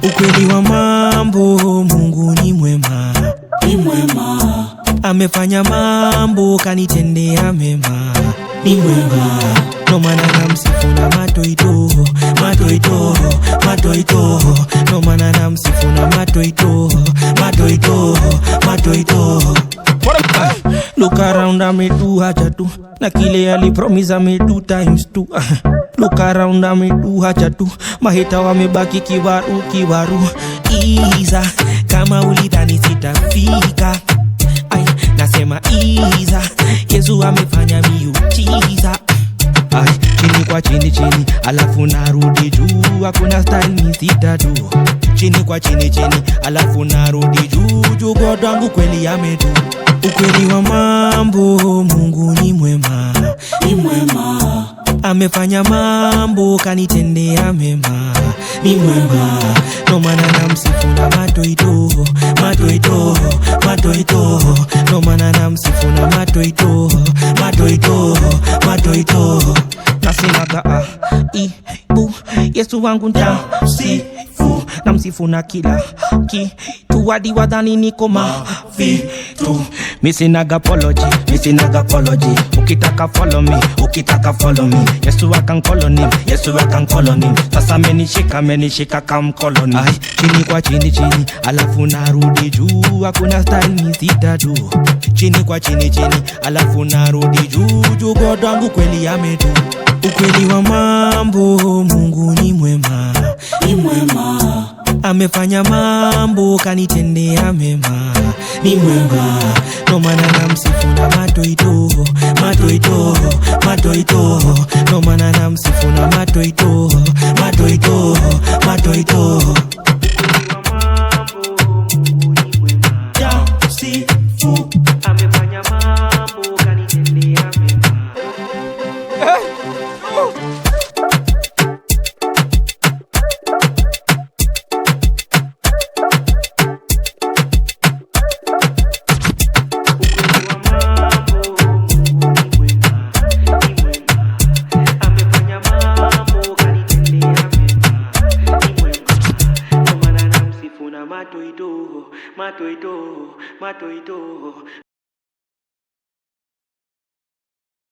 Ukweli wa mambo, Mungu ni mwema, ni mwema. Amefanya mambo kanitendea mema, ni mwema. No maana namsifu na matoito, matoito, matoito. No maana namsifu na matoito, matoito, matoito. Look around, I made do hajatu. Na kile ali promise I made 2 times 2. Look around, I made do hajatu. Mahita wamebaki kiwaru, kiwaru. Iza, kama ulidhani sitafika. Ay, nasema iza, Yesu amefanya miujiza. Ay, chini kwa chini chini, alafu narudi juu. Hakuna style ni sitadu. Chini kwa chini chini, alafu narudi juu. Juu God wangu kweli amedu. Ukweli wa mambo, Mungu ni mwema, ni mwema. Amefanya mambo kanitendea mema, ni mwema. No maana namsifu na matoito, matoito, matoito. No maana namsifu na matoito, matoito, matoito. Nasemaga ibu, Yesu wangu ntamsifu. Namsifu na kila kitu hadi wadhani niko mavitu. Misinaga apology, misinaga apology. Ukitaka follow me, ukitaka follow me. Yesu akan colony, Yesu akan colony. Sasa menishika kam colony. Ay, chini kwa chini chini, alafu narudi juu. Hakuna style ni sitadu. Chini kwa chini chini, alafu narudi juu. Juu God wangu kweli amedu. Ukweli wa mambo, Mungu ni mwema, ni mwema. Amefanya mambo kanitendea mema, ni mwema. No maana namsifu na matoito, matoito, matoito. No maana namsifu na matoito, matoito, matoito. Sifu, amefanya mambo kanitendea mema. Matoito, matoito, matoito.